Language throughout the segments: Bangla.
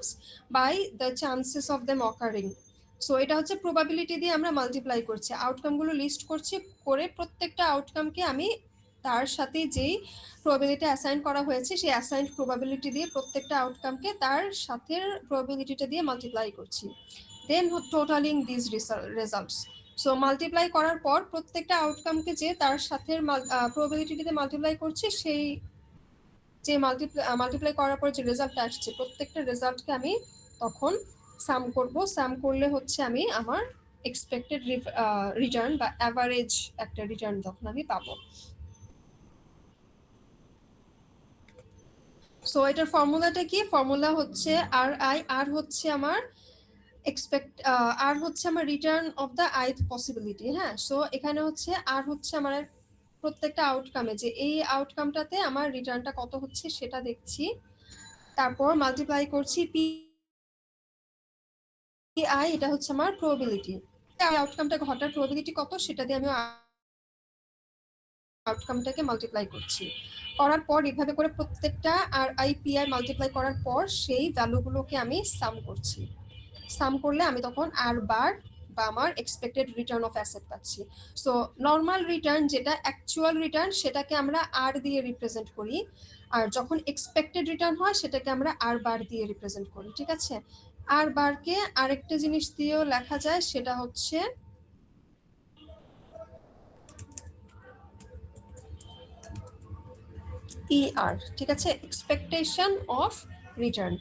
Outcomes by the chances of them occurring. So এটা হচ্ছে প্রবাবিলিটি দিয়ে আমরা মাল্টিপ্লাই করছি, আউটকামগুলো লিস্ট করছি, করে প্রত্যেকটা আউটকামকে আমি তার সাথে যেই প্রবাবিলিটি অ্যাসাইন করা হয়েছে সেই অ্যাসাইন্ড প্রবাবিলিটি দিয়ে প্রত্যেকটা আউটকামকে তার সাথে প্রবাবিলিটিটা দিয়ে মাল্টিপ্লাই করছি, then totaling this results. So multiply করার পর প্রত্যেকটা আউটকামকে যে তার সাথে প্রবাবিলিটিতে মাল্টিপ্লাই করছি, সেই যে মাল্টিপ্লাই করার পর যে রেজাল্টটা আসছে প্রত্যেকটা রেজাল্টকে আমি তখন সাম করব। সাম করলে হচ্ছে আমি আমার এক্সপেক্টেড রিটার্ন বা অ্যাভারেজ একটা রিটার্ন তখন আমি পাবো। সো এটার ফর্মুলাটা কি? ফর্মুলা হচ্ছে আর আই, আর হচ্ছে আমার আর হচ্ছে আমার রিটার্ন অফ দ্য আইথ পসিবিলিটি। হ্যাঁ, সো এখানে হচ্ছে আর হচ্ছে আমার প্রত্যেকটা আউটকামে যে এই আউটকামটাতে আমার রিটার্নটা কত হচ্ছে সেটা দেখছি, তারপর মাল্টিপ্লাই করছি পি আই, এটা হচ্ছে আমার প্রবাবিলিটি, আউটকামটা ঘটার প্রবাবিলিটি কত সেটা দিয়ে আমি আউটকামটাকে মাল্টিপ্লাই করছি। করার পর এভাবে করে প্রত্যেকটা আর আই পি আই মাল্টিপ্লাই করার পর সেই ভ্যালুগুলোকে আমি সাম করছি। সাম করলে আমি তখন আর বার বা আমার এক্সপেক্টেড রিটার্ন অফ অ্যাসেট পাচ্ছি। সো নর্মাল রিটার্ন যেটা অ্যাকচুয়াল রিটার্ন সেটাকে আমরা আর দিয়ে রিপ্রেজেন্ট করি, আর যখন এক্সপেক্টেড রিটার্ন হয় সেটাকে আমরা আর বার দিয়ে রিপ্রেজেন্ট করি। ঠিক আছে, আর বারকে আরেকটা জিনিস দিয়েও লেখা যায়, সেটা হচ্ছে ER। ঠিক আছে, এক্সপেকটেশন অফ রিটার্ন।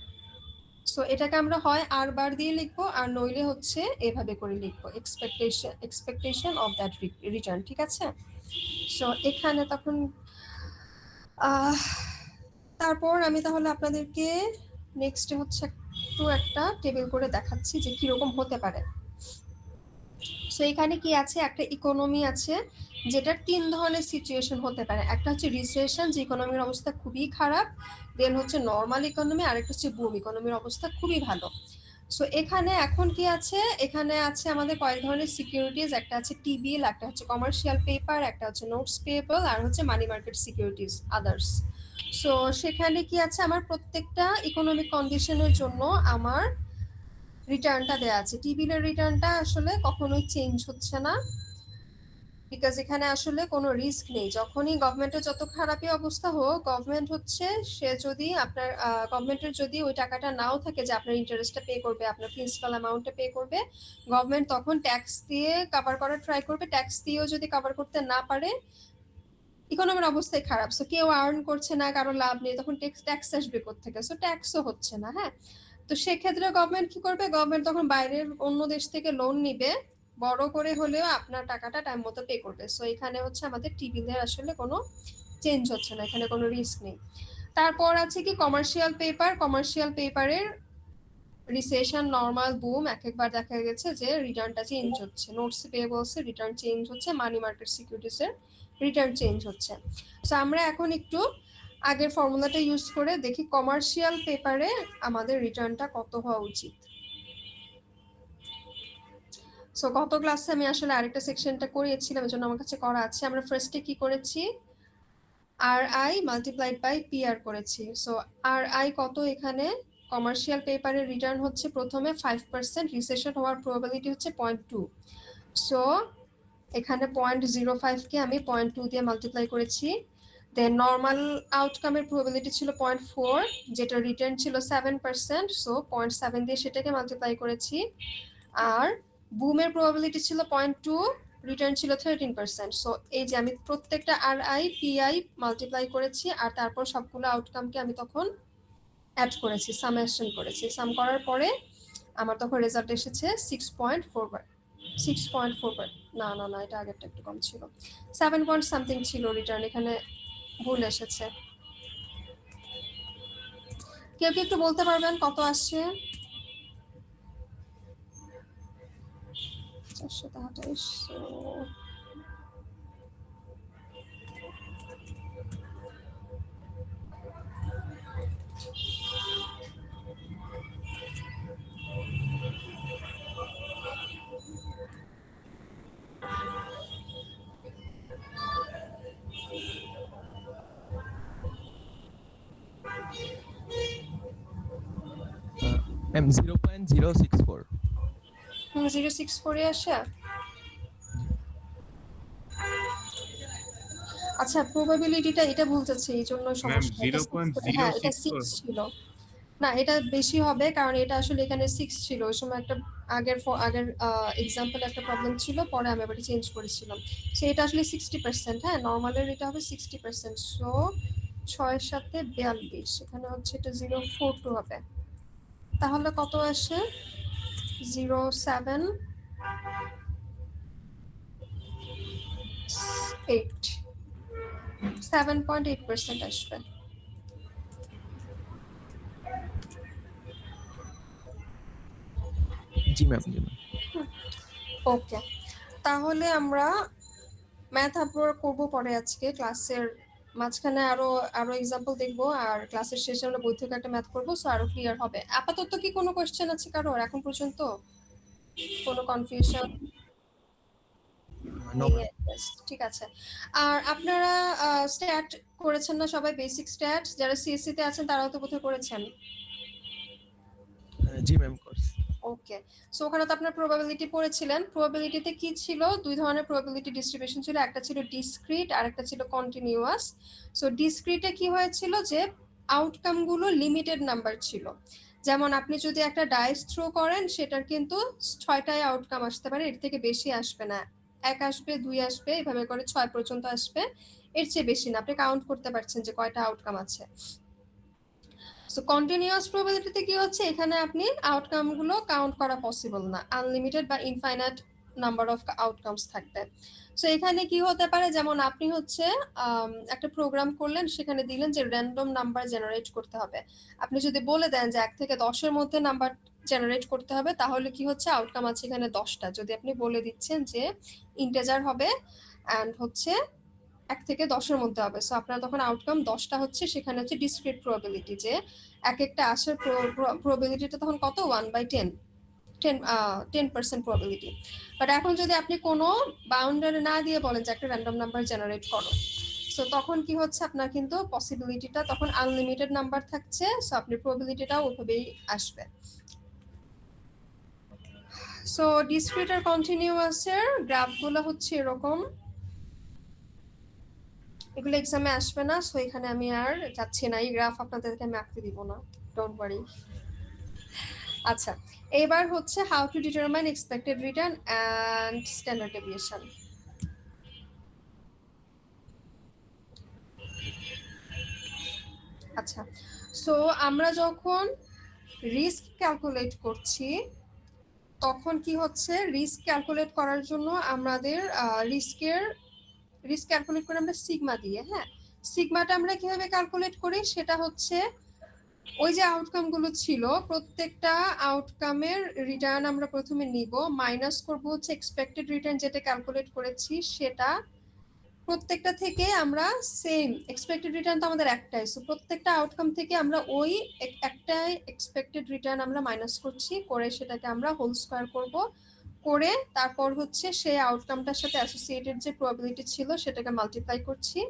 সো এটাকে আমরা হয় আর বার দিয়ে লিখবো, আর নইলে হচ্ছে এভাবে করে লিখবো এক্সপেকটেশন অফ দ্যাট রিটার্ন। ঠিক আছে, সো এখানে তখন তারপর আমি তাহলে আপনাদেরকে নেক্সট হচ্ছে একটু একটা টেবিল করে দেখাচ্ছি যে কিরকম হতে পারে। সো এখানে কি আছে, একটা ইকোনমি আছে যেটার তিন ধরনের সিচুয়েশন হতে পারে। একটা হচ্ছে রিসেশন, যে ইকোনমির অবস্থা খুবই খারাপ, দেন হচ্ছে নর্মাল ইকোনমি, আর একটা হচ্ছে বুম ইকোনমির অবস্থা খুবই ভালো। সো এখানে এখন কি আছে, এখানে আছে আমাদের কয়েক ধরনের সিকিউরিটিজ, একটা আছে টিবিএল, একটা হচ্ছে কমার্শিয়াল পেপার, একটা হচ্ছে নোটস পেয়েবল, আর হচ্ছে money market securities others. So সেখানে কি আছে, আমার প্রত্যেকটা ইকোনমিক কন্ডিশনের জন্য আমার রিটার্নটা দেওয়া আছে। টিবিএল রিটার্নটা আসলে কখনোই চেঞ্জ হচ্ছে না, বিকজ এখানে আসলে কোনো রিস্ক নেই। যখনই গভর্নমেন্টের যত খারাপই অবস্থা হোক, গভর্নমেন্ট হচ্ছে সে যদি আপনার গভর্নমেন্টের যদি ওই টাকাটা নাও থাকে যে আপনার ইন্টারেস্টটা পে করবে, আপনার প্রিন্সিপাল অ্যামাউন্টটা পে করবে, গভর্নমেন্ট তখন ট্যাক্স দিয়ে কভার করার ট্রাই করবে। ট্যাক্স দিয়েও যদি কভার করতে না পারে, ইকোনমির অবস্থায় খারাপ, সো কেউ আর্ন করছে না, কারো লাভ নেই, তখন ট্যাক্স আসবে কোত্থেকে? সো ট্যাক্সও হচ্ছে না। হ্যাঁ, তো সেক্ষেত্রে গভর্নমেন্ট কি করবে, গভর্নমেন্ট তখন বাইরের অন্য দেশ থেকে লোন নিবে, বড় করে হলেও আপনার টাকাটা টাইম মতো পে করবে। সো এখানে হচ্ছে আমাদের টিবিলের আসলে কোনো চেঞ্জ হচ্ছে না, এখানে কোনো রিস্ক নেই। তারপর আছে কি কমার্শিয়াল পেপার। কমার্শিয়াল পেপারের রিসেশন, নর্মাল, বুম এক একবার দেখা গেছে যে রিটার্নটা চেঞ্জ হচ্ছে। নোটস পেয়েবলসের রিটার্ন চেঞ্জ হচ্ছে, মানি মার্কেট সিকিউরিটিসের রিটার্ন চেঞ্জ হচ্ছে। সো আমরা এখন একটু আগের ফর্মুলাটা ইউজ করে দেখি কমার্শিয়াল পেপারে আমাদের রিটার্নটা কত হওয়া উচিত। সো গত ক্লাসে আমি আসলে আরেকটা সেকশনটা করিয়েছিলাম, এজন্য আমার কাছে করা আছে। আমরা ফার্স্টে কি করেছি, আর I multiplied by P R করেছি। সো আর আই কত, এখানে কমার্শিয়াল পেপারের রিটার্ন হচ্ছে প্রথমে 5%, রিসেশন হওয়ার প্রবাবিলিটি হচ্ছে 0.2। সো এখানে 0.05কে আমি 0.2 দিয়ে মাল্টিপ্লাই করেছি। দেন নর্মাল আউটকামের প্রবাবিলিটি ছিল 0.4, যেটা রিটার্ন ছিল 7%, সো 0.7 দিয়ে সেটাকে মাল্টিপ্লাই করেছি। আর বুমের প্রবাবিলিটি ছিল 0.2, রিটার্ন ছিল 13%। সো এই যে আমি প্রত্যেকটা আর আই পি আই মাল্টিপ্লাই করেছি, আর তারপর সবগুলো আউটকামকে আমি তখন অ্যাড করেছি, সামেশন করেছি। সাম করার পরে আমার তখন রেজাল্ট এসেছে 6.4, 6.4, না না না, এটা আগেরটা একটু কম ছিল, 7 পয়েন্ট সামথিং ছিল রিটার্ন, এখানে ভুল এসেছে। কেউ কি একটু বলতে পারবেন কত আসছে? 428। ম্যাম 0.064। 0.064 আসে। আচ্ছা, প্রবাবিলিটিটা এটা বলতেছে, এই জন্য ম্যাম সমস্যা। এটা 6, হ্যাঁ এটা 6 0.064 ছিল না, এটা বেশি হবে কারণ এটা আসলে এখানে 6 ছিল। ওই সময় একটা আগের এক্সাম্পল একটা প্রবলেম ছিল, পরে আমি আবার চেঞ্জ করেছিলাম। সো এটা আসলে 60%। হ্যাঁ, নর্মালের এটা হবে 60%। সো 6 7 42, এখানে হচ্ছে এটা 0.42 হবে। তাহলে কত আসে? 0.78, 7.8% আসবে। জি ম্যাম, জি ম্যাম। ওকে, তাহলে আমরা ম্যাথ আপলোড করবো পরে আজকে ক্লাসের মাঝখানে, আরো আরো এক্সাম্পল দেখবো, আর ক্লাসের শেষে আমরা বই থেকে একটা ম্যাথ করবো, সো আরো ক্লিয়ার হবে। আপাতত কি কোনো কোশ্চেন আছে কারোর এখন পর্যন্ত? কোনো কনফিউশন নো নেই? ম্যাম। Yes, ঠিক আছে। আর আপনারা স্ট্যাট করেছেন না সবাই? বেসিক স্ট্যাট যারা সিএসসি তে আছেন তারাও তো বোধহয় করেছেন। জি ম্যাম, কোর্স। ওকে, সো ওখানে তো আপনার প্রবাবিলিটি পড়েছিলেন। প্রবাবিলিটিতে কি ছিল? দুই ধরনের প্রবাবিলিটি ডিস্ট্রিবিউশন ছিল, একটা ছিল ডিসক্রিট আর একটা ছিল কন্টিনিউয়াস। সো ডিসক্রিটে কি হয়েছিল যে আউটকাম গুলো লিমিটেড নাম্বার ছিল। যেমন আপনি যদি একটা ডাইস থ্রো করেন, সেটার কিন্তু 6টাই আউটকাম আসতে পারে, এর থেকে বেশি আসবে না। 1 আসবে, 2 আসবে, এভাবে করে 6 পর্যন্ত আসবে, এর চেয়ে বেশি না। আপনি কাউন্ট করতে পারছেন যে কয়টা আউটকাম আছে। সো কন্টিনিউয়াস প্রবাবিলিটিতে কি হচ্ছে, এখানে আপনি আউটকাম গুলো কাউন্ট করা পসিবল না, আনলিমিটেড বা ইনফাইনাইট নাম্বার অফ আউটকামস থাকবে। সো এখানে কি হতে পারে, যেমন আপনি হচ্ছে একটা প্রোগ্রাম করলেন, সেখানে দিলেন যে র্যান্ডম নাম্বার জেনারেট করতে হবে। আপনি যদি বলে দেন যে 1 থেকে 10-এর মধ্যে নাম্বার জেনারেট করতে হবে, তাহলে কি হচ্ছে আউটকাম আছে এখানে 10টা। যদি আপনি বলে দিচ্ছেন যে ইন্টিজার হবে অ্যান্ড হচ্ছে 1 থেকে 10-এর মধ্যে হবে, সো আপনার তখন আউটকাম 10টা হচ্ছে। সেখানে হচ্ছে ডিসক্রিট প্রবাবিলিটি, যে এক একটা আসার প্রবাবিলিটিটা তখন কত, 1/10, 10% প্রবাবিলিটি। বাট এখন যদি আপনি কোনো বাউন্ডারি না দিয়ে বলেন যে একটা র্যান্ডম নাম্বার জেনারেট করো, সো তখন কি হচ্ছে, আপনার কিন্তু পসিবিলিটিটা তখন আনলিমিটেড নাম্বার থাকছে, সো আপনি প্রবাবিলিটিটাও ওইভাবেই আসবে। সো ডিসক্রিট আর কন্টিনিউয়াসের গ্রাফগুলো হচ্ছে এরকম, এগুলো এক্সামে আসবে না, সো এখানে আমি আর যাচ্ছি না, এই গ্রাফ আপনাদেরকে আমি আঁকতে দিব না, ডোন্ট ওয়ারি। আচ্ছা, এবার হচ্ছে how to determine expected return and standard deviation. আচ্ছা, সো আমরা যখন রিস্ক ক্যালকুলেট করছি, তখন কি হচ্ছে, রিস্ক ক্যালকুলেট করার জন্য আমাদের রিস্ক ক্যালকুলেট করে আমরা সিগমা দিয়ে। হ্যাঁ, সিগমাটা আমরা কিভাবে ক্যালকুলেট করি, সেটা হচ্ছে ওই যে আউটকাম গুলো ছিল, প্রত্যেকটা আউটকামের রিটার্ন আমরা প্রথমে নিব, মাইনাস করব হচ্ছে এক্সপেক্টেড রিটার্ন যেটা ক্যালকুলেট করেছি সেটা। প্রত্যেকটা থেকে আমরা সেম এক্সপেক্টেড রিটার্ন তো আমাদের একটাই, সো প্রত্যেকটা আউটকাম থেকে আমরা ওই একটাই এক্সপেক্টেড রিটার্ন আমরা মাইনাস করছি, করে সেটাকে আমরা হোল স্কোয়ার করব, করে তারপর হচ্ছে সেই আউটকামটার সাথে অ্যাসোসিয়েটেড যে প্রবাবিলিটি ছিল সেটাকে মাল্টিপ্লাই করছি,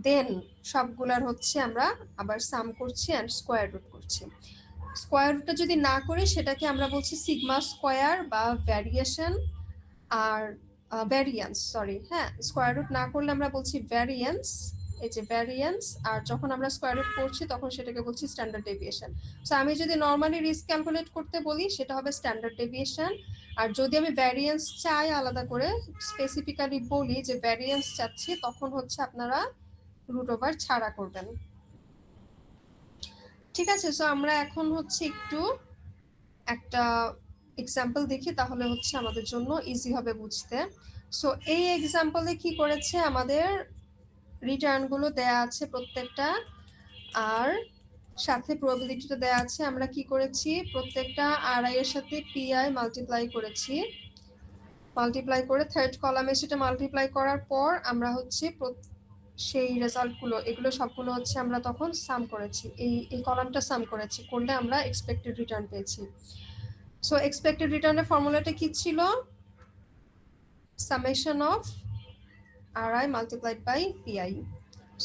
দেন সবগুলার হচ্ছে আমরা আবার সাম করছি অ্যান্ড স্কোয়ার রুট করছি। স্কোয়ার রুটটা যদি না করি, সেটাকে আমরা বলছি সিগমা স্কোয়ার বা ভ্যারিয়েশন, আর ভ্যারিয়েন্স, সরি, হ্যাঁ, স্কোয়ার রুট না করলে আমরা বলছি ভ্যারিয়েন্স, এই যে ভ্যারিয়েন্স, আর যখন আমরা স্কোয়ার রুট করছি তখন সেটাকে বলছি স্ট্যান্ডার্ড ডেভিয়েশন। সো আমি যদি নর্মালি রিস্ক ক্যালকুলেট করতে বলি, সেটা হবে স্ট্যান্ডার্ড ডেভিয়েশন। আর যদি আমি ভ্যারিয়েন্স চাই আলাদা করে স্পেসিফিক্যালি বলি যে ভ্যারিয়েন্স চাচ্ছি, তখন হচ্ছে আপনারা রুট ওভার ছাড়া করবেন। ঠিক আছে, সো আমরা এখন হচ্ছে একটু একটা এক্সাম্পল দেখি, তাহলে হচ্ছে আমাদের জন্য ইজি হবে বুঝতে। সো এই এক্সাম্পলে কি করেছে, আমাদের রিটার্ন গুলো দেয়া আছে প্রত্যেকটা, আর সাথে প্রবাবিলিটিটা দেয়া আছে। আমরা কি করেছি, প্রত্যেকটা আরআই এর সাথে পিআই মাল্টিপ্লাই করেছি, মাল্টিপ্লাই করে থার্ড কলামে সেটা মাল্টিপ্লাই করার পর আমরা হচ্ছে সেই রেজাল্টগুলো, এগুলো সবগুলো হচ্ছে আমরা তখন সাম করেছি, এই কলামটা সাম করেছি, করলে আমরা এক্সপেক্টেড রিটার্ন পেয়েছি। সো এক্সপেক্টেড রিটার্নের ফর্মুলাটা কি ছিল, summation of RI multiplied by PI.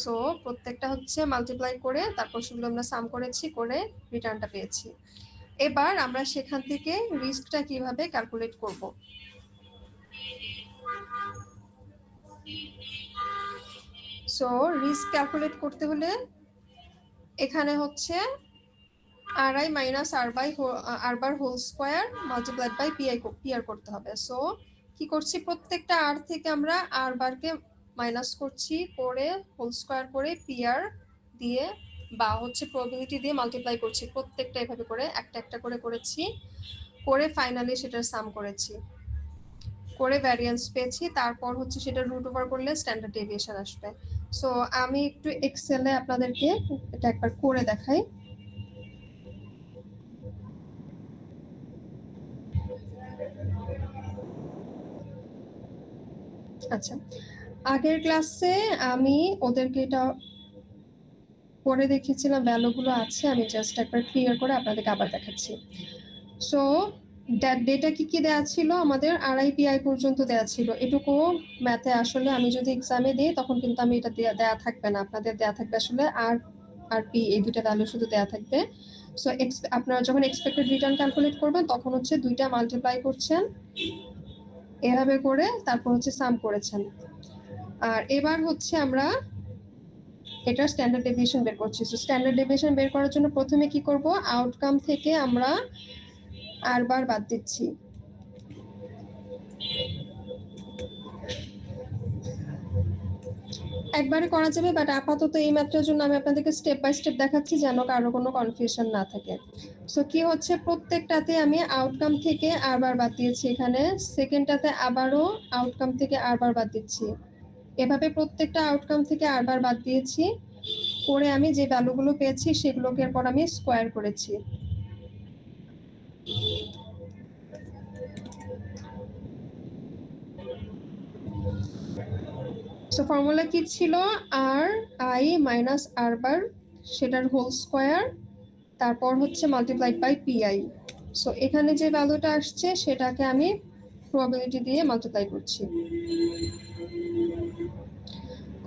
So প্রত্যেকটা হচ্ছে মাল্টিপ্লাই করে তারপর সেগুলো আমরা সাম করেছি, করে রিটার্নটা পেয়েছি। এবার আমরা সেখান থেকে রিস্কটা কিভাবে ক্যালকুলেট করব। সো রিস্ক ক্যালকুলেট করতে হলে এখানে হচ্ছে RI minus R bar whole square multiplied by PR করতে হবে। সো কি করছি, প্রত্যেকটা R থেকে আমরা R বারকে মাইনাস করছি, করে হোল স্কোয়ার করে পিআর দিয়ে বা হচ্ছে প্রবাবিলিটি দিয়ে মাল্টিপ্লাই করছি, প্রত্যেকটা এভাবে করে একটা একটা করে করেছি, করে ফাইনালি সেটার সাম করেছি, করে ভ্যারিয়েন্স পেয়েছি, তারপর হচ্ছে সেটা রুট ওভার করলে স্ট্যান্ডার্ড ডেভিয়েশন আসবে। সো আমি একটু এক্সেলে আপনাদেরকে এটা একবার করে দেখাই। আচ্ছা, আগের ক্লাসে আমি ওদেরকে এটা করে দেখিয়েছিলাম, ভ্যালুগুলো আছে, আমি জাস্ট একবার ক্লিয়ার করে আপনাদেরকে আবার দেখাচ্ছি। সো ডেটা কি কি দেওয়া ছিল, আমাদের RIPI পর্যন্ত দেওয়া ছিল, এটুকু ম্যাথে আসলে আমি যদি এক্সামে দিই তখন কিন্তু আমি এটা দেওয়া থাকবে না, আপনাদের দেওয়া থাকবে আসলে RP এই দুইটা ভ্যালু শুধু দেওয়া থাকবে। সো আপনারা যখন এক্সপেক্টেড রিটার্ন ক্যালকুলেট করবেন তখন হচ্ছে দুইটা মাল্টিপ্লাই করছেন এভাবে করে, তারপর হচ্ছে সাম করেছেন। আর এবার হচ্ছে আমরা এটা স্ট্যান্ডার্ড ডেভিয়েশন বের করছি। সো স্ট্যান্ডার্ড ডেভিয়েশন বের করার জন্য প্রথমে কি করব, আউটকাম থেকে আমরা আর বার বাদ দিচ্ছি। একবারে করা যাবে, বাট আপাতত এই ম্যাথটার জন্য আমি আপনাদেরকে স্টেপ বাই স্টেপ দেখাচ্ছি যেন কারো কোনো কনফিউশন না থাকে। সো কি হচ্ছে, প্রত্যেকটাতে আমি আউটকাম থেকে আর বার বাদ দিয়েছি, এখানে সেকেন্ডটাতে আবারও আউটকাম থেকে আর বার বাদ দিচ্ছি, এভাবে প্রত্যেকটা আউটকাম থেকে আর বার বাদ দিয়েছি, করে আমি যে ভ্যালুগুলো পেয়েছি সেগুলোকে এরপর আমি স্কোয়ার করেছি। সো ফর্মুলা কি ছিল, RI মাইনাস R বার সেটার হোল স্কোয়ার, তারপর হচ্ছে মাল্টিপ্লাইড বাই PI। সো এখানে যে ভ্যালুটা আসছে সেটাকে আমি প্রবাবিলিটি দিয়ে মাল্টিপ্লাই করছি,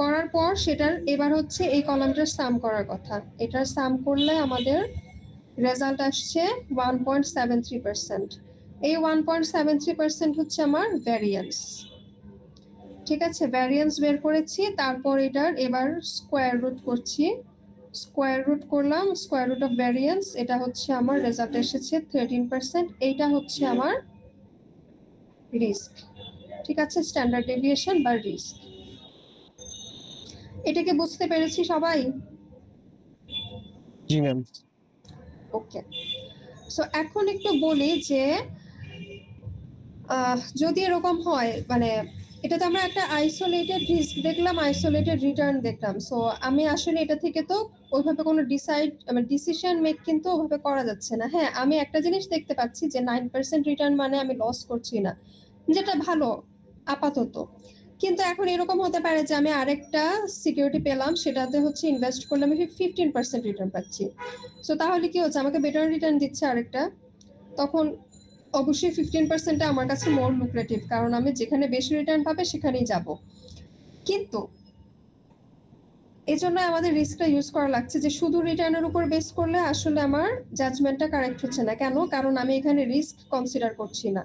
করার পর সেটার এবার হচ্ছে এই কলামটার সাম করার কথা, এটার সাম করলে আমাদের রেজাল্ট আসছে 1.73%। এই 1.73% হচ্ছে আমার ভ্যারিয়েন্স। ঠিক আছে, ভ্যারিয়েন্স বের করেছি, তারপর এটার এবার স্কোয়ার রুট করছি, স্কোয়ার রুট করলাম, স্কোয়ার রুট অফ ভ্যারিয়েন্স, এটা হচ্ছে আমার রেজাল্ট এসেছে 13%। এইটা হচ্ছে আমার রিস্ক। ঠিক আছে, স্ট্যান্ডার্ড ডেভিয়েশন বা রিস্ক। এটাকে বুঝতে পেরেছি সবাই? জি ম্যাম। ওকে, সো এখন একটু বলি যে যদি এরকম হয়, মানে এটাতে আমরা একটা আইসোলেটেড রিস্ক দেখলাম, আইসোলেটেড রিটার্ন দেখলাম। সো আমি আসলে এটা থেকে তো ওইভাবে কোনো ডিসিশন মেক কিন্তু ওইভাবে করা যাচ্ছে না। হ্যাঁ, আমি একটা জিনিস দেখতে পাচ্ছি যে 9% রিটার্ন মানে আমি লস করছি না, যেটা ভালো আপাতত। কিন্তু এখন এরকম হতে পারে যে আমি আরেকটা সিকিউরিটি পেলাম, সেটাতে হচ্ছে ইনভেস্ট করলে আমি 15% রিটার্ন পাচ্ছি। সো তাহলে কি হচ্ছে, আমাকে বেটার রিটার্ন দিচ্ছে আরেকটা, তখন অবশ্যই 15%টা আমার কাছে মোর লুক্রেটিভ, কারণ আমি যেখানে বেশি রিটার্ন পাবে সেখানেই যাব। কিন্তু এই জন্য আমাদের রিস্কটা ইউজ করা লাগছে যে শুধু রিটার্নের উপর বেস করলে আসলে আমার জাজমেন্টটা কারেক্ট হচ্ছে না। কেন? কারণ আমি এখানে রিস্ক কনসিডার করছি না।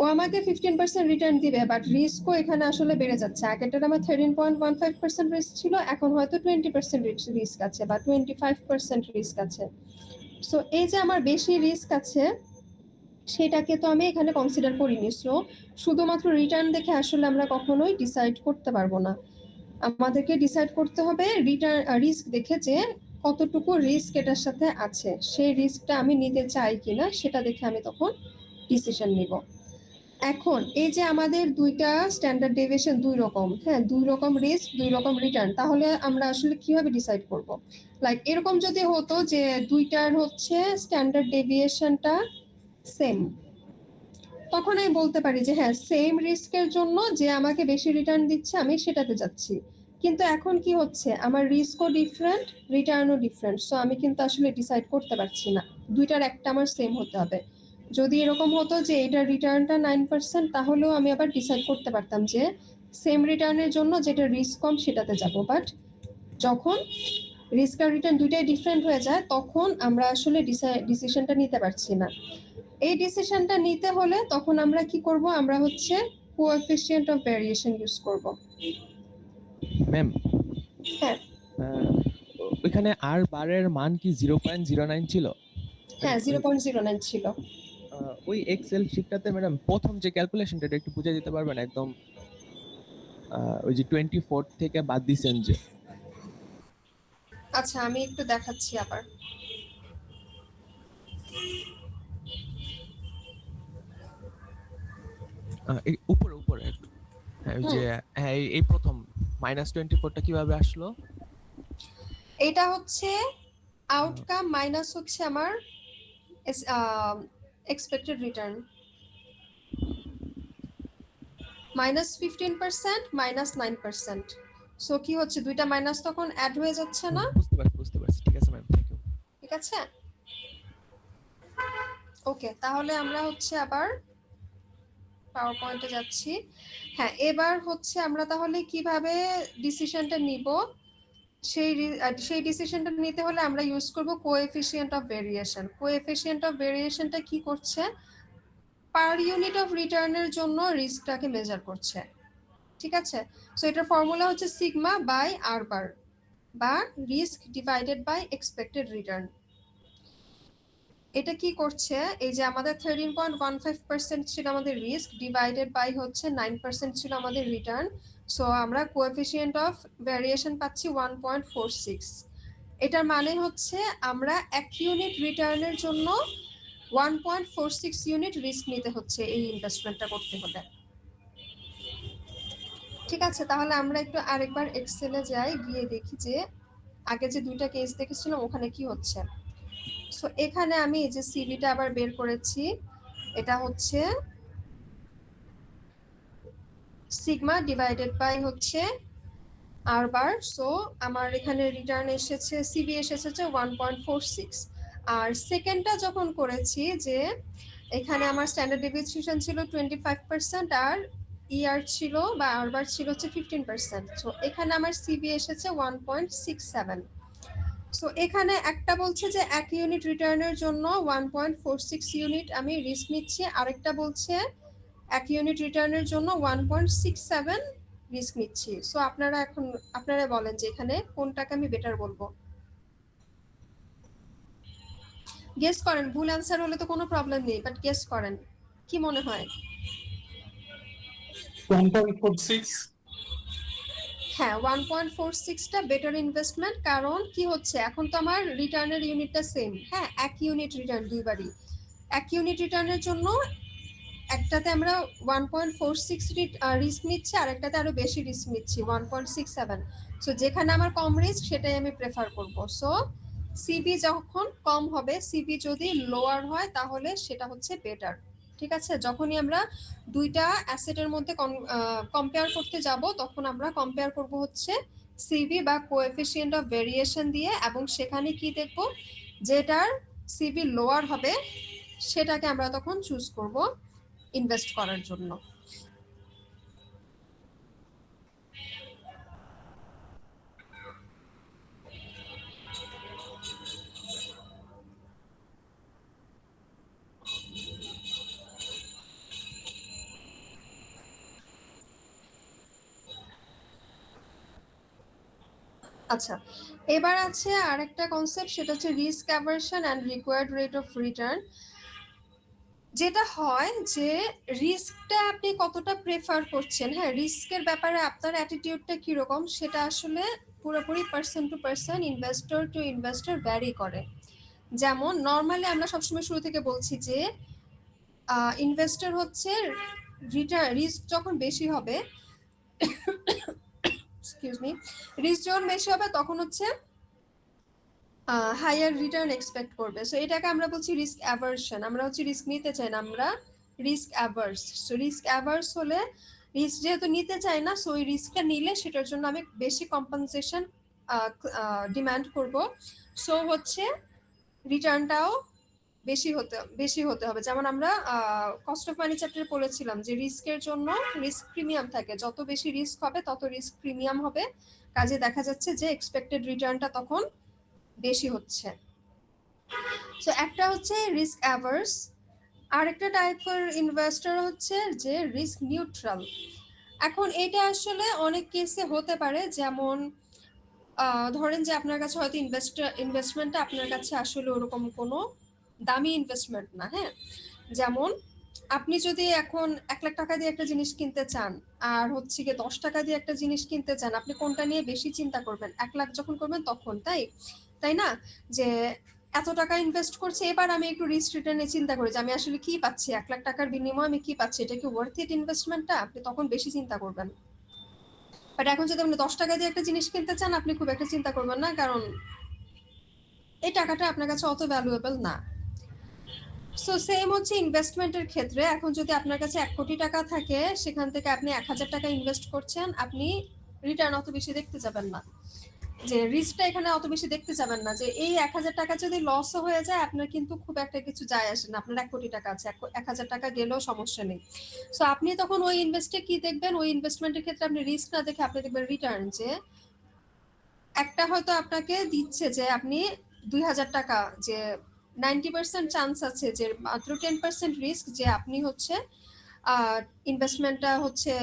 ও আমাকে 15% রিটার্ন দিবে, বাট রিস্কও এখানে আসলে বেড়ে যাচ্ছে। আগেরটার আমার 13.15% রিস্ক ছিল, এখন হয়তো 20% রিস্ক আছে বা 25% রিস্ক আছে। সো এই যে আমার বেশি রিস্ক আছে সেটাকে তো আমি এখানে কনসিডার করিনি। সো শুধুমাত্র রিটার্ন দেখে আসলে আমরা কখনোই ডিসাইড করতে পারবো না, আমাদেরকে ডিসাইড করতে হবে রিস্ক দেখে যে কতটুকু রিস্ক এটার সাথে আছে, সেই রিস্কটা আমি নিতে চাই কিনা সেটা দেখে আমি তখন ডিসিশন নিব। এখন এই যে আমাদের দুইটা স্ট্যান্ডার্ড ডেভিয়েশন দুই রকম, হ্যাঁ, দুই রকম রিস্ক দুই রকম রিটার্ন, তাহলে আমরা আসলে কিভাবে ডিসাইড করব? লাইক এরকম যদি হতো যে দুইটার হচ্ছে স্ট্যান্ডার্ড ডেভিয়েশনটা সেম, তখন আমি বলতে পারি যে হ্যাঁ, সেম রিস্কের জন্য যে আমাকে বেশি রিটার্ন দিচ্ছে আমি সেটাতে যাচ্ছি। কিন্তু এখন কি হচ্ছে, আমার রিস্কও ডিফারেন্ট, রিটার্নও ডিফারেন্ট, সো আমি কিন্তু আসলে ডিসাইড করতে পারছি না, দুইটার একটা আমার সেম হতে হবে। যদি এরকম হতো যে এটার রিটার্নটা 9%, তাহলেও আমি আবার ডিসাইড করতে পারতাম যে সেম রিটার্নের জন্য যেটা রিস্ক কম সেটাতে যাব। বাট যখন রিস্ক আর রিটার্ন দুইটাই ডিফারেন্ট হয়ে যায়, তখন আমরা আসলে ডিসিশনটা নিতে পারছি না। এই ডিসিশনটা নিতে হলে তখন আমরা কি করব, আমরা হচ্ছে কোএফিসিয়েন্ট অফ ভেরিয়েশন ইউজ করব। ম্যাম হ্যাঁ ওইখানে আর বারের মান কি 0.09 ছিল? হ্যাঁ, 0.09 ছিল। ওই এক্সেল শিটটাতে ম্যাডাম প্রথম যে ক্যালকুলেশনটা একটু বুঝিয়ে দিতে পারবেন একদম? ওই যে 24 থেকে বাদ দিছেন যে। আচ্ছা আমি একটু দেখাচ্ছি আবার। এই উপরে উপরে একটু। হ্যাঁ ওই যে হ্যাঁ এই প্রথম -24টা কিভাবে আসলো? এটা হচ্ছে আউটকাম মাইনাস হচ্ছে আমার এক্সপেক্টেড রিটার্ন, -15% -9%। সো কি হচ্ছে, দুইটা মাইনাস তখন অ্যাড হয়ে যাচ্ছে না? বুঝতে পারছি ঠিক আছে ম্যাম, থ্যাংক ইউ। ঠিক আছে, ওকে। তাহলে আমরা হচ্ছে আবার পাওয়ার পয়েন্টে যাচ্ছি। হ্যাঁ, এবার হচ্ছে আমরা তাহলে কিভাবে ডিসিশনটা নিব, সেই ডিসিশনটা নিতে হলে আমরা ইউজ করব coefficient of variation. Coefficient of ভেরিয়েশনটা কি করছে, পার ইউনিট অফ রিটার্নের জন্য রিস্কটাকে মেজার করছে। ঠিক আছে, সো এটার ফর্মুলা হচ্ছে সিগমা বাই আর বার, বা risk divided by expected return. এটা কি করছে, এই যে আমাদের 13.15% ছিল আমাদের রিস্ক, ডিভাইডেড বাই হচ্ছে 9% ছিল আমাদের রিটার্ন। সো আমরা কোএফিসিয়েন্ট অফ ভেরিয়েশন পাচ্ছি 1.46। এটার মানে হচ্ছে আমরা 1 ইউনিট রিটার্নের জন্য 1.46 ইউনিট রিস্ক নিতে হচ্ছে এই ইনভেস্টমেন্টটা করতে হলে। ঠিক আছে, তাহলে আমরা একটু আরেকবার এক্সেলে যাই, গিয়ে দেখি যে আগে যে দুইটা কেস দেখেছিলাম ওখানে কি হচ্ছে। সো এখানে আমি এই যে সিভিটা আবার বের করেছি, এটা হচ্ছে সিগমা ডিভাইডেড বাই হচ্ছে আর বার। সো আমার এখানে রিটার্ন এসেছে, সিভি এসেছে 1.46। আর সেকেন্ডটা যখন করেছি, যে এখানে আমার স্ট্যান্ডার্ড ডেভিয়েশন ছিল 25% আর ইয়ার ছিল বা আর বার ছিল হচ্ছে 15%। সো এখানে আমার সিভি এসেছে 1.67। সো এখানে একটা বলছে যে 1 ইউনিট রিটার্নের জন্য 1.46 ইউনিট আমি রিস্ক নিচ্ছি, আরেকটা বলছে 1 ইউনিট রিটার্নের জন্য 1.67 রিস্ক নিচ্ছি। সো আপনারা বলেন যে এখানে কোনটাকে আমি বেটার বলবো। গেস করেন, ভুল অ্যান্সার হলে তো কোনো প্রবলেম নেই, বাট গেস করেন কি মনে হয়। 1.46। হ্যাঁ, 1.46টা বেটার ইনভেস্টমেন্ট। কারণ কি হচ্ছে, এখন তো আমার রিটার্নের ইউনিটটা সেম। হ্যাঁ, 1 ইউনিট রিটার্ন দুইবারই। 1 ইউনিট রিটার্নের জন্য একটাতে আমরা 1.46 রিস্ক নিচ্ছি, আর একটাতে আরো বেশি রিস্ক নিচ্ছি 1.67। সো যেখানে আমার কম রিস্ক সেটাই আমি প্রেফার করব। সো সিভি যখন কম হবে, সিভি যদি লোয়ার হয় তাহলে সেটা হচ্ছে বেটার। ঠিক আছে, যখনই আমরা দুইটা অ্যাসেটের মধ্যে কম্পেয়ার করতে যাব, তখন আমরা কম্পেয়ার করব হচ্ছে সিভি বা কোএফিসিয়েন্ট অফ ভেরিয়েশন দিয়ে, এবং সেখানে কি দেখব, যেটার সিভি লোয়ার হবে সেটাকে আমরা তখন চুজ করব ইনভেস্ট করার জন্য। আচ্ছা, এবার আছে আরেকটা কনসেপ্ট, সেটা হচ্ছে risk aversion and required rate of return. যেটা হয় যে রিস্কটা আপনি কতটা প্রেফার করছেন, হ্যাঁ রিস্কের ব্যাপারে আপনার অ্যাটিটিউডটা কিরকম, সেটা আসলে পুরোপুরি person to person, investor to investor vary করে। যেমন নর্মালি আমরা সবসময় শুরু থেকে বলছি যে ইনভেস্টর হচ্ছে রিস্ক যখন বেশি হবে, এক্সকিউজ মি, রিস্ক যখন বেশি হবে তখন হচ্ছে হায়ার রিটার্ন এক্সপেক্ট করবে। সো এটাকে আমরা বলছি রিস্ক অ্যাভারশন। আমরা হচ্ছে রিস্ক নিতে চাই না, আমরা risk averse. So risk averse হলে রিস্ক যেহেতু নিতে চাই না, সো ওই রিস্কটা নিলে সেটার জন্য আমি বেশি কম্পেনসেশন ডিমান্ড করব। সো হচ্ছে রিটার্নটাও বেশি হতে হবে। যেমন আমরা কস্ট অফ মানি চ্যাপ্টারে পড়েছিলাম যে রিস্কের জন্য রিস্ক প্রিমিয়াম থাকে, যত বেশি রিস্ক হবে তত রিস্ক প্রিমিয়াম হবে। কাজে দেখা যাচ্ছে যে এক্সপেক্টেড রিটার্নটা তখন বেশি হচ্ছে। সো একটা হচ্ছে রিস্ক অ্যাভার্স, আরেকটা টাইপের ইনভেস্টর হচ্ছে যে রিস্ক নিউট্রাল। এখন এটা আসলে অনেক কেসে হতে পারে, যেমন ধরেন যে আপনার কাছে হয়তো ইনভেস্টমেন্টটা আপনার কাছে আসলে ওরকম কোনো দামি ইনভেস্টমেন্ট না, হ্যাঁ। যেমন আপনি যদি এখন 1,00,000 টাকা দিয়ে একটা জিনিস কিনতে চান আর হচ্ছে গিয়ে 10 টাকা দিয়ে একটা জিনিস কিনতে চান, আপনি কোনটা নিয়ে বেশি চিন্তা করবেন? 1,00,000 যখন করবেন তখন, তাই না? যে এত টাকা ইনভেস্ট করছি, এবার আমি একটু রিস্ক রিটার্নে চিন্তা করি যে আমি আসলে কি পাচ্ছি, 1,00,000 টাকার বিনিময়ে আমি কি পাচ্ছি, এটা কি ওয়ার্থ ইট ইনভেস্টমেন্টটা? আপনি তখন বেশি চিন্তা করবেন। বাট এখন যদি আপনি 10 টাকা দিয়ে একটা জিনিস কিনতে চান, আপনি খুব একটা চিন্তা করবেন না, কারণ এই টাকাটা আপনার কাছে অত ভ্যালুয়েবল না। সো সেম হচ্ছে ইনভেস্টমেন্টের ক্ষেত্রে। এখন যদি আপনার কাছে 1,00,00,000 টাকা থাকে, সেখান থেকে আপনি 1,000 টাকা ইনভেস্ট করছেন, আপনি রিটার্ন অত বেশি দেখতে যাবেন না, যে রিস্কটা এখানে অত বেশি দেখতে যাবেন না, যে এই 1,000 টাকা যদি লসও হয়ে যায় আপনার কিন্তু খুব একটা কিছু যায় আসে না। আপনার 1,00,00,000 টাকা আছে, 1,000 টাকা গেলেও সমস্যা নেই। সো আপনি তখন ওই ইনভেস্টে কি দেখবেন, ওই ইনভেস্টমেন্টের ক্ষেত্রে আপনি রিস্ক না দেখে আপনি দেখবেন রিটার্ন, যে একটা হয়তো আপনাকে দিচ্ছে যে আপনি 2,000 টাকা, যে 90% চান্স আছে, যে মাত্র 10% রিস্ক যে আপনি হচ্ছে ইনভেস্টমেন্টটা হচ্ছে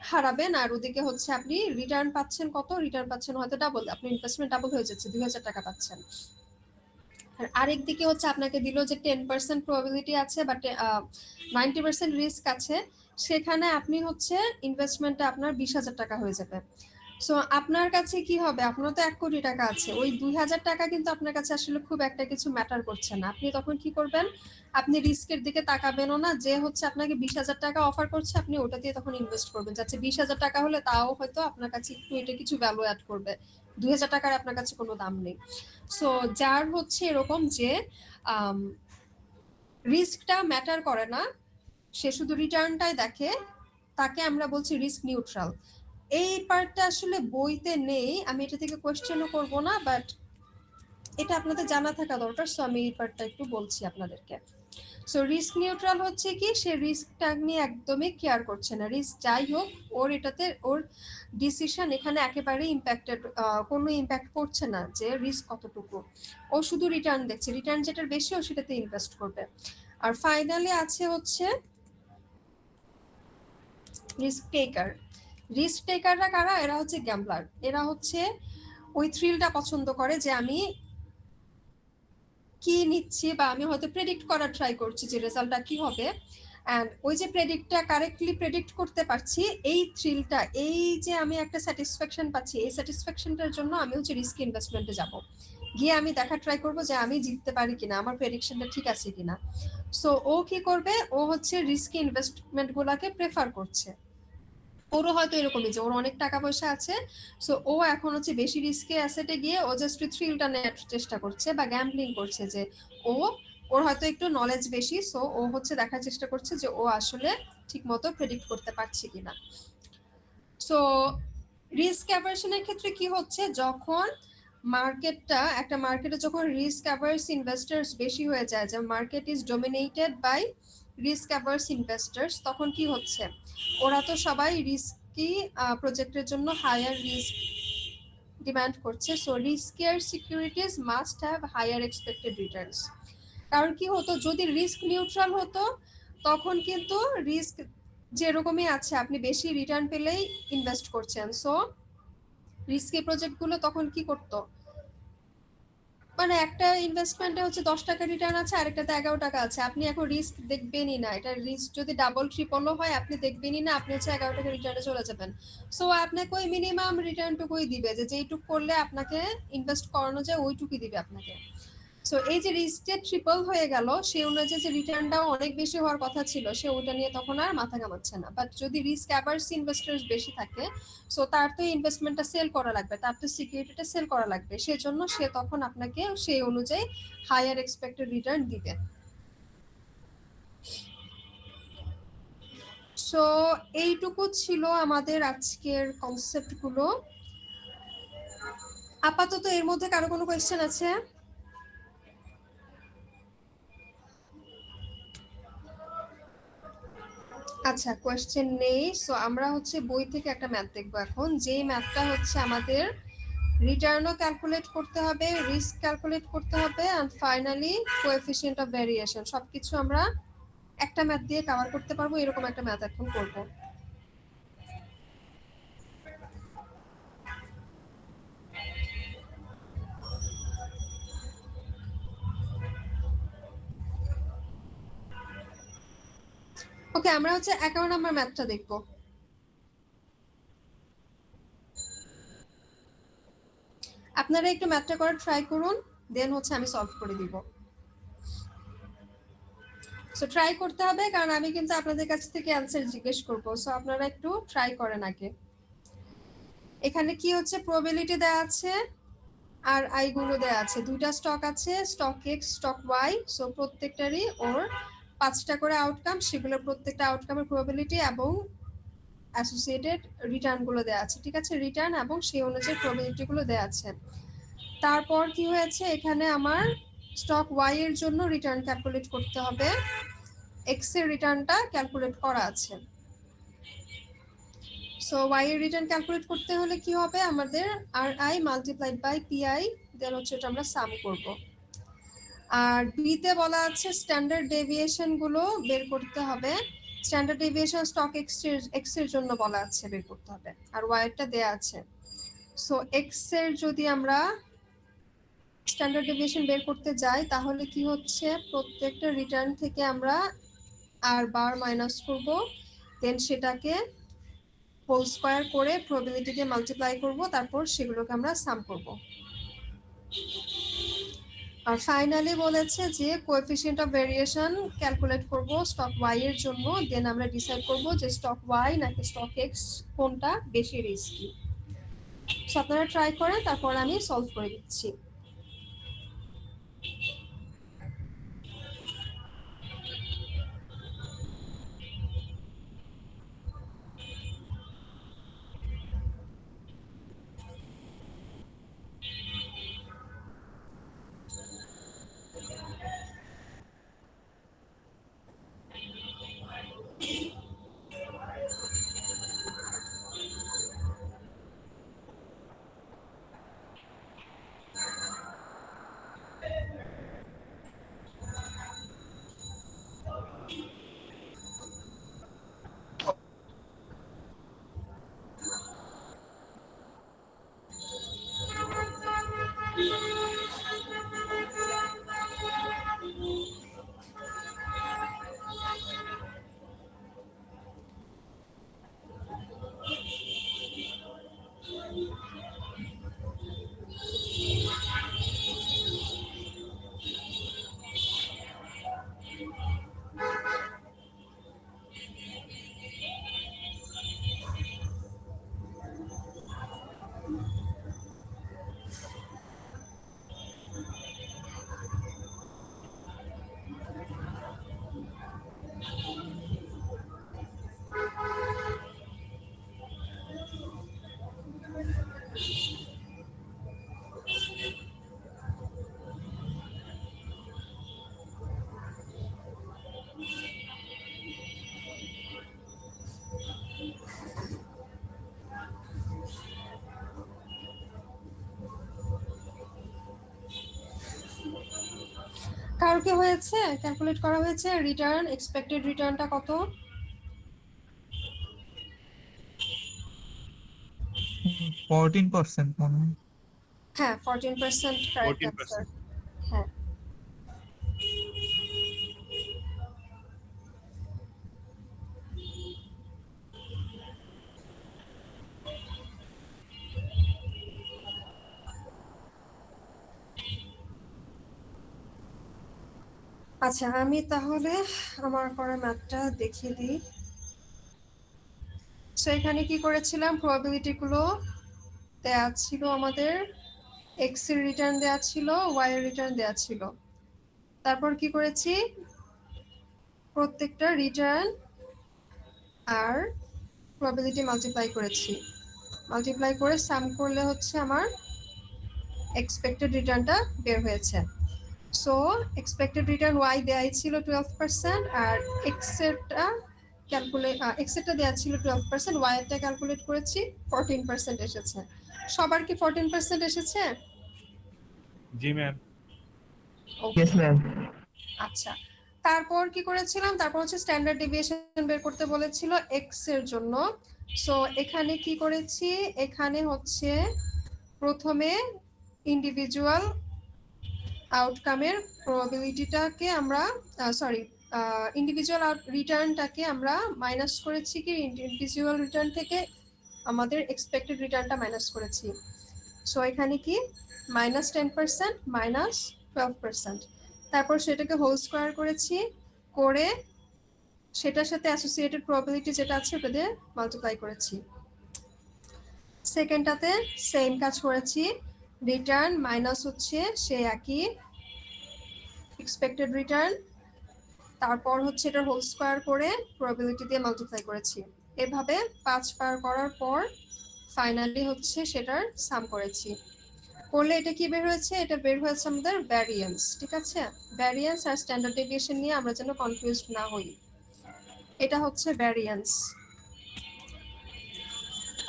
হারাবেন, আর ওদিকে হচ্ছে আপনি রিটার্ন পাচ্ছেন কত, রিটার্ন পাচ্ছেন হয়তো ডাবল, আপনি ইনভেস্টমেন্ট ডাবল হয়ে যাচ্ছে, 2,000 টাকা পাচ্ছেন। আর আরেক দিকে হচ্ছে আপনাকে দিল যে 10% প্রবাবিলিটি আছে, বাট 90% রিস্ক আছে, সেখানে আপনি হচ্ছে ইনভেস্টমেন্টটা আপনার 20,000 টাকা হয়ে যাবে। সো আপনার কাছে কি হবে, আপনার তো 1,00,00,000 টাকা আছে, ওই 2,000 টাকা কিন্তু আপনার কাছে আসলে খুব একটা কিছু ম্যাটার করছে না। আপনি তখন কি করবেন, আপনি রিস্কের দিকে তাকাবেনও না, যে হচ্ছে আপনাকে 20,000 টাকা অফার করছে, আপনি ওটা দিয়ে তখন ইনভেস্ট করবেন, যাচ্ছে 20,000 টাকা হলে তাও হয়তো আপনার কাছে একটু এটা কিছু ভ্যালু অ্যাড করবে, 2,000 টাকার আপনার কাছে কোনো দাম নেই। সো যার হচ্ছে এরকম যে রিস্কটা ম্যাটার করে না, সে শুধু রিটার্নটাই দেখে, তাকে আমরা বলছি রিস্ক নিউট্রাল। এই পার্টটা আসলে বইতে নেই, আমি এটা থেকে কোয়েশ্চেনও করব না, বাট এটা আপনাদের জানা থাকা দরকার, সো আমি এই পার্টটা একটু বলছি আপনাদেরকে। সো রিস্ক নিউট্রাল হচ্ছে কি, সে রিস্কটা নিয়ে একদমই কেয়ার করছে না, রিস্ক যাই হোক ওর এটাতে ওর ডিসিশন এখানে একেবারে ইম্প্যাক্টেড, কোনো ইম্প্যাক্ট পড়ছে না যে রিস্ক কতটুকু, ও শুধু রিটার্ন দেখছে, রিটার্ন যেটার বেশি ও সেটাতে ইনভেস্ট করবে। আর ফাইনালি আছে হচ্ছে রিস্ক টেকার। রিস্ক টেকাররা কারা? এরা হচ্ছে গ্যাম্বলার, এরা হচ্ছে ওই থ্রিলটা পছন্দ করে, যে আমি কি নিচ্ছি, বা আমি হয়তো প্রেডিক্ট করার ট্রাই করছি যে রেজাল্টটা কি হবে, অ্যান্ড ওই যে প্রেডিক্টটা কারেক্টলি প্রেডিক্ট করতে পারছি, এই থ্রিলটা, এই যে আমি একটা স্যাটিসফ্যাকশন পাচ্ছি, এই স্যাটিসফ্যাকশনটার জন্য আমি হচ্ছে রিস্ক ইনভেস্টমেন্টে যাব, গিয়ে আমি দেখা ট্রাই করবো যে আমি জিততে পারি কিনা, আমার প্রেডিকশনটা ঠিক আছে কিনা। সো ও কি করবে, ও হচ্ছে রিস্কি ইনভেস্টমেন্ট গুলাকে প্রেফার করছে। ওরও হয়তো এরকমই যে ওর অনেক টাকা পয়সা আছে, সো ও এখন হচ্ছে বেশি রিস্কে অ্যাসেটে গিয়ে ও জাস্ট থ্রিলটা নেওয়ার চেষ্টা করছে বা গ্যাম্বলিং করছে, যে ও ওর হয়তো একটু নলেজ বেশি, সো ও হচ্ছে দেখার চেষ্টা করছে যে ও আসলে ঠিক মতো প্রেডিক্ট করতে পারছে কিনা। সো রিস্ক অ্যাভার্সনের ক্ষেত্রে কি হচ্ছে, যখন একটা মার্কেটে যখন রিস্ক অ্যাভার্স ইনভেস্টার্স বেশি হয়ে যায়, যে market is dominated by risk averse investors, তখন কি হচ্ছে, ওরা তো সবাই রিস্কি প্রজেক্টের জন্য হায়ার রিস্ক ডিমান্ড করছে। So riskier securities must have higher expected returns. কারণ কি হতো, যদি রিস্ক নিউট্রাল হতো, তখন কিন্তু রিস্ক যেরকমই আছে আপনি বেশি রিটার্ন পেলেই ইনভেস্ট করছেন। সো রিস্কি প্রজেক্টগুলো তখন কি করতো, মানে একটা ইনভেস্টমেন্টে হচ্ছে 10 টাকা রিটার্ন আছে, আরেকটাতে 11 টাকা আছে, আপনি এখন রিস্ক দেখবেনই না, এটা রিস্ক যদি ডাবল ট্রিপলও হয় আপনি দেখবেনই না, আপনি হচ্ছে 11 টাকা রিটার্নে চলে যাবেন। সো আপনাকে ওই মিনিমাম রিটার্নটুকুই দিবে, যে যেইটুকু করলে আপনাকে ইনভেস্ট করানো যায় ওইটুকুই দিবে আপনাকে। সো এই যে রিস্কটা ট্রিপল হয়ে গেল, সেই অনুযায়ী যে রিটার্নটাও অনেক বেশি হওয়ার কথা ছিল, সে ওটা নিয়ে তখন আর মাথা ঘামাচ্ছে না। বাট যদি রিস্ক অ্যাভার্স ইনভেস্টার্স বেশি থাকে, সো তার তো ইনভেস্টমেন্টটা সেল করা লাগবে, তার তো সিকিউরিটিটা সেল করা লাগবে, সেজন্য সে তখন আপনাকে সেই অনুযায়ী হায়ার এক্সপেক্টেড রিটার্ন দিবে। সো এইটুকু ছিল আমাদের আজকের কনসেপ্টগুলো। আপাতত এর মধ্যে কারো কোনো কোয়েশ্চেন আছে? আচ্ছা, কোয়েশ্চেন নেই। সো আমরা হচ্ছে বই থেকে একটা ম্যাথ দেখবো এখন, যেই ম্যাথটা হচ্ছে আমাদের রিটার্নও ক্যালকুলেট করতে হবে, রিস্ক ক্যালকুলেট করতে হবে, and finally coefficient of variation. সবকিছু আমরা একটা ম্যাথ দিয়ে কভার করতে পারবো, এরকম একটা ম্যাথ এখন করবো। ওকে, আমরা হচ্ছে 11 নাম্বার ম্যাথটা দেখবো। আপনারা একটু ম্যাথটা করে ট্রাই করুন, দেন হচ্ছে আমি সলভ করে দিব। সো ট্রাই করতে হবে, কারণ আমি কিন্তু আপনাদের কাছ থেকে অ্যান্সার জিজ্ঞেস করবো। সো আপনারা একটু ট্রাই করেন আগে। এখানে কি হচ্ছে, প্রবাবিলিটি দেওয়া আছে আর আই গুলো দেওয়া আছে, দুইটা স্টক আছে, stock x, stock y. So প্রত্যেকটারই ওর 5টা করে আউটকাম, সেগুলোর প্রত্যেকটা আউটকামের প্রবাবিলিটি এবং অ্যাসোসিয়েটেড রিটার্ন গুলো দেওয়া আছে। ঠিক আছে, রিটার্ন এবং সেই অনুযায়ী প্রবাবিলিটি গুলো দেওয়া আছে। তারপর কি হয়েছে, এখানে আমার স্টক ওয়াই এর জন্য রিটার্ন ক্যালকুলেট করতে হবে, এক্স এর রিটার্নটা ক্যালকুলেট করা আছে। সো ওয়াই এর রিটার্ন ক্যালকুলেট করতে হলে কি হবে, আমাদের R I multiplied by P I, then হচ্ছে এটা আমরা সাম করব। আর বিতে বলা আছে স্ট্যান্ডার্ড ডেভিয়েশন গুলো বের করতে হবে। স্ট্যান্ডার্ড ডেভিয়েশন স্টক এক্স এর জন্য বলা আছে বের করতে হবে, আর ওয়াই এরটা দেয়া আছে। সো এক্স এর যদি আমরা স্ট্যান্ডার্ড ডেভিয়েশন বের করতে যাই, তাহলে কি হচ্ছে, প্রত্যেকটা রিটার্ন থেকে আমরা আর বার মাইনাস করব, দেন সেটাকে হোল স্কয়ার করে প্রবাবিলিটি দিয়ে মাল্টিপ্লাই করব, তারপর সেগুলোকে আমরা সাম করব। আর ফাইনালি বলেছে যে কোএফিসিয়েন্ট অফ ভেরিয়েশন ক্যালকুলেট করব স্টক ওয়াই এর জন্য, দেন আমরা ডিসাইড করব যে স্টক ওয়াই নাকি স্টক এক্স কোনটা বেশি রিস্কি। সো আপনারা ট্রাই করেন, তারপর আমি সলভ করে দিচ্ছি। কার কি হয়েছে, ক্যালকুলেট করা হয়েছে রিটার্ন, এক্সপেক্টেড রিটার্নটা কত? 14% মনে হয়। হ্যাঁ, 14% কারেক্ট 14%। অ্যান্সার। হ্যাঁ, আচ্ছা আমি তাহলে আমার করা ম্যাথটা দেখিয়ে দিই। সো এখানে কি করেছিলাম, প্রবাবিলিটি গুলো দেয়া ছিল আমাদের, এক্স এর রিটার্ন দেয়া ছিল, ওয়াই এর রিটার্ন দেয়া ছিল। তারপর কি করেছি, প্রত্যেকটা রিটার্ন আর প্রবাবিলিটি মাল্টিপ্লাই করেছি, মাল্টিপ্লাই করে সাম করলে হচ্ছে আমার এক্সপেক্টেড রিটার্নটা বের হয়েছে। সো এক্সপেক্টেড রিটার্ন ওয়াই দেয়াই ছিল 12%, আর এক্স এরটা এক্স এরটা দেওয়া ছিল 12%, ওয়াই এরটা ক্যালকুলেট করেছি 14% এসেছে। সবার কি 14% এসেছে? জি ম্যাম। Yes ma'am. আচ্ছা, তারপর কি করেছিলাম, তারপর হচ্ছে স্ট্যান্ডার্ড ডেভিয়েশন বের করতে বলেছিল এক্স এর জন্য। সো এখানে কি করেছি, এখানে হচ্ছে প্রথমে ইন্ডিভিজুয়াল আউটকামের প্রবাবিলিটিটাকে আমরা সরি ইন্ডিভিজুয়াল রিটার্নটাকে আমরা মাইনাস করেছি, কি ইন্ডিভিজুয়াল রিটার্ন থেকে আমাদের এক্সপেক্টেড রিটার্নটা মাইনাস করেছি। সো এখানে কি -10% -12%, তারপর সেটাকে হোল স্কোয়ার করেছি, করে সেটার সাথে অ্যাসোসিয়েটেড প্রবাবিলিটি যেটা আছে ওটা দিয়ে মাল্টিপ্লাই করেছি। সেকেন্ডটাতে সেম কাজ করেছি, রিটার্ন মাইনাস হচ্ছে সে একই এক্সপেক্টেড রিটার্ন, তারপর হচ্ছে এটা হোল স্কোয়ার করে প্রবাবিলিটি দিয়ে মাল্টিপ্লাই করেছি। এভাবে 5 বার করার পর ফাইনালি হচ্ছে সেটার সাম করেছি, করলে এটা কি বের হয়েছে, এটা বের হয়েছে আমাদের ভ্যারিয়েন্স। ঠিক আছে, ভ্যারিয়েন্স আর স্ট্যান্ডার্ড ডেভিয়েশন নিয়ে আমরা যেন কনফিউজড না হই, এটা হচ্ছে ভ্যারিয়েন্স।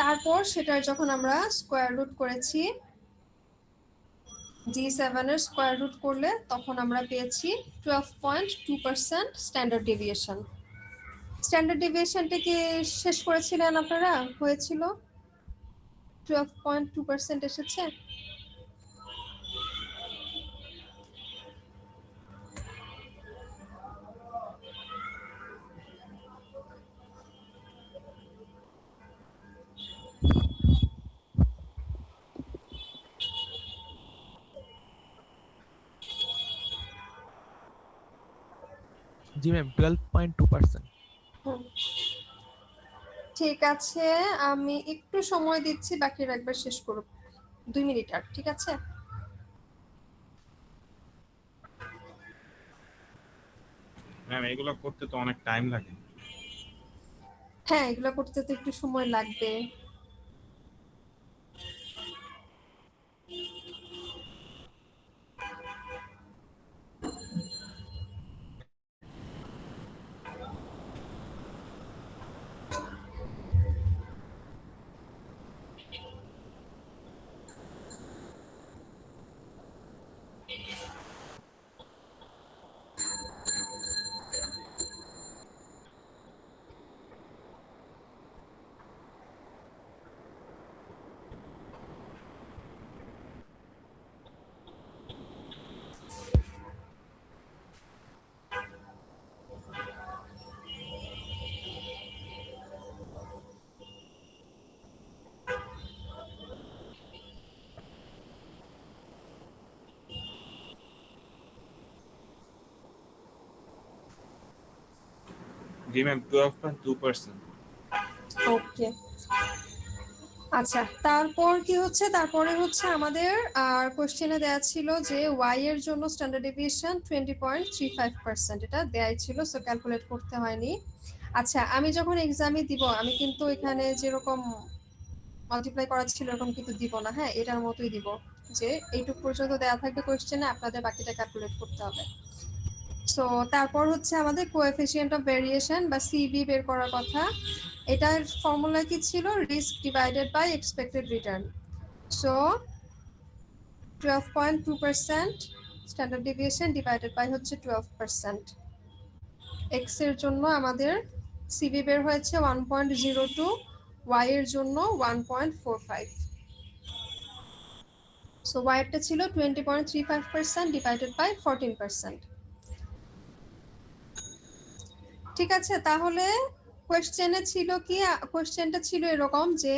তারপর সেটার যখন আমরা স্কোয়ার রুট করেছি, G7 এর স্কোয়ার রুট করলে তখন আমরা পেয়েছি 12.2% স্ট্যান্ডার্ড ডেভিয়েশন। স্ট্যান্ডার্ড ডেভিয়েশনটা কি শেষ করেছিলেন আপনারা? হয়েছিল 12.2% এসেছে। জি ম্যাম 12.2%। ঠিক আছে, আমি একটু সময় দিচ্ছি, বাকির একবার শেষ করব, 2 মিনিট আর। ঠিক আছে, ম্যাম এগুলো করতে তো অনেক টাইম লাগে। হ্যাঁ এগুলো করতে তো একটু সময় লাগবে। জি ম্যাম 12.2%। ওকে, আচ্ছা তারপর কি হচ্ছে, তারপরে হচ্ছে আমাদের আর কোশ্চেনে দেয়া ছিল যে ওয়াই এর জন্য স্ট্যান্ডার্ড ডেভিয়েশন 20.35%, এটা দেয়াই ছিল, সো ক্যালকুলেট করতে হয়নি। আচ্ছা আমি যখন এক্সামে দিব আমি কিন্তু এখানে যেরকম মাল্টিপ্লাই করা ছিল এরকম কিন্তু দিব না, হ্যাঁ এটার মতোই দিব, যে এইটুকু পর্যন্ত দেয়া থাকবে কোশ্চেনে, আপনাদের বাকিটা ক্যালকুলেট করতে হবে। সো তারপর হচ্ছে আমাদের কোএফিসিয়েন্ট অফ ভেরিয়েশন বা সিভি বের করার কথা। এটার ফর্মুলা কি ছিল, risk divided by expected return. So 12.2% standard deviation divided by হচ্ছে 12%। এক্স এর জন্য আমাদের সিভি বের হয়েছে 1.02, ওয়াই এর জন্য 1.45। সো ওয়াই এরটা ছিল 20.35% ডিভাইডেড বাই 14%। ঠিক আছে, তাহলে কোশ্চেনে ছিল কি, কোশ্চেনটা ছিল এরকম যে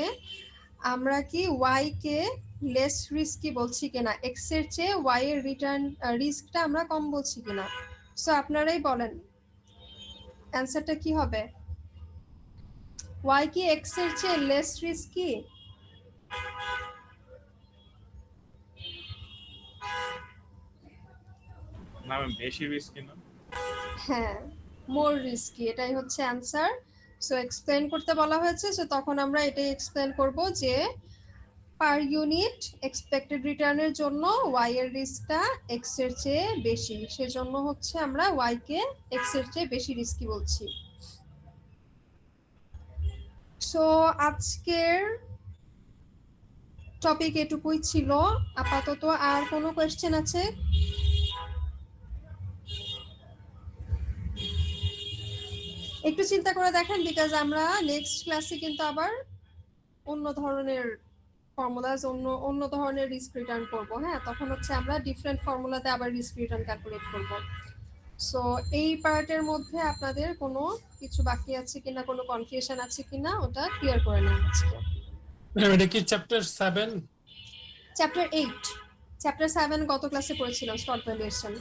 আমরা কি ওয়াই কে লেস রিস্কি বলছি কিনা, এক্স এর চেয়ে ওয়াই এর রিটার্ন রিস্কটা আমরা কম বলছি কিনা। সো আপনারাই বলেন অ্যান্সারটা কি হবে, ওয়াই কি এক্স এর চেয়ে লেস রিস্কি? না ম্যাম বেশি রিস্কি না। হ্যাঁ মোর রিস্কি, এটাই হচ্ছে অ্যান্সার। সো এক্সপ্লেন করতে বলা হয়েছে, সো তখন আমরা এটাই এক্সপ্লেন করব যে পার ইউনিট এক্সপেক্টেড রিটার্নের জন্য ওয়াই এর রিস্কটা এক্স এর চেয়ে বেশি, সেজন্য হচ্ছে আমরা ওয়াই কে এক্স এর চেয়ে বেশি রিস্কি বলছি। সো আজকের টপিক এটুকুই ছিল আপাতত। আর কোনো কোয়েশ্চেন আছে? একটু চিন্তা করে দেখেন, বিকজ আমরা নেক্সট ক্লাসে কিন্তু আবার অন্য ধরনের ফর্মুলাস, অন্য ধরনের রিস্ক রিটার্ন করবো। হ্যাঁ, তখন হচ্ছে আমরা ডিফারেন্ট ফর্মুলাতে আবার রিস্ক রিটার্ন ক্যালকুলেট করব। সো এই পার্টের মধ্যে আপনাদের কোনো কিছু বাকি আছে কিনা, কোনো কনফিউশন আছে কিনা, ওটা ক্লিয়ার করে নেন আজকে। ম্যাডাম এটা কি চ্যাপ্টার 7? চ্যাপ্টার 8। চ্যাপ্টার 7 গত ক্লাসে পড়েছিলাম, স্টক ভ্যালুয়েশন।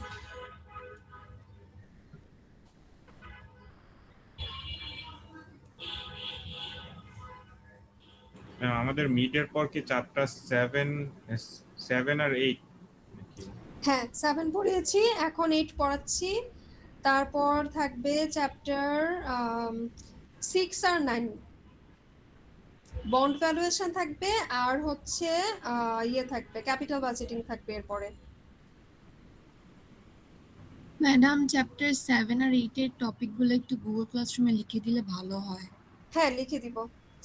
ম্যাম আমাদের মিডের পর কি চ্যাপ্টার 7 আর 8? হ্যাঁ, 7 পড়িয়েছি, এখন 8 পড়াচ্ছি। তারপর থাকবে চ্যাপ্টার 6 আর 9, বন্ড ভ্যালুয়েশন থাকবে, আর হচ্ছে ইয়ে থাকবে, ক্যাপিটাল বাজেটিং থাকবে এরপরে। ম্যাডাম চ্যাপ্টার 7 আর 8 এর টপিকগুলো একটু গুগল ক্লাসরুমে লিখে দিলে ভালো হয়। হ্যাঁ, লিখে দিব।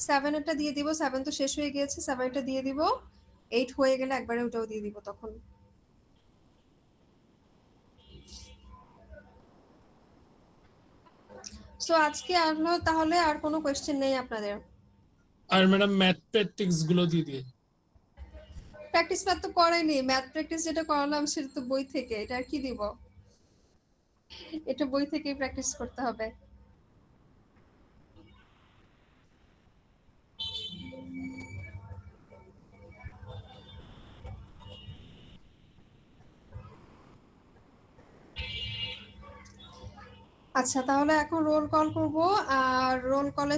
7 এরটা দিয়ে দিব, 7 তো শেষ হয়ে গিয়েছে, 7 টা দিয়ে দিব, 8 হয়ে গেলে একবারে ওটাও দিয়ে দিব তখন। সো আজকে আনলো তাহলে আর কোনো কোয়েশ্চেন নেই আপনাদের? আর ম্যাডাম ম্যাথ প্র্যাকটিস গুলো দিয়ে দিয়ে। প্র্যাকটিস ম্যাথ তো করাইনি, ম্যাথ প্র্যাকটিস যেটা করালাম সেটা তো বই থেকে, এটা আর কি দিব? এটা বই থেকেই প্র্যাকটিস করতে হবে। আচ্ছা, তাহলে এখন রোল কল করব। আর রোল কলে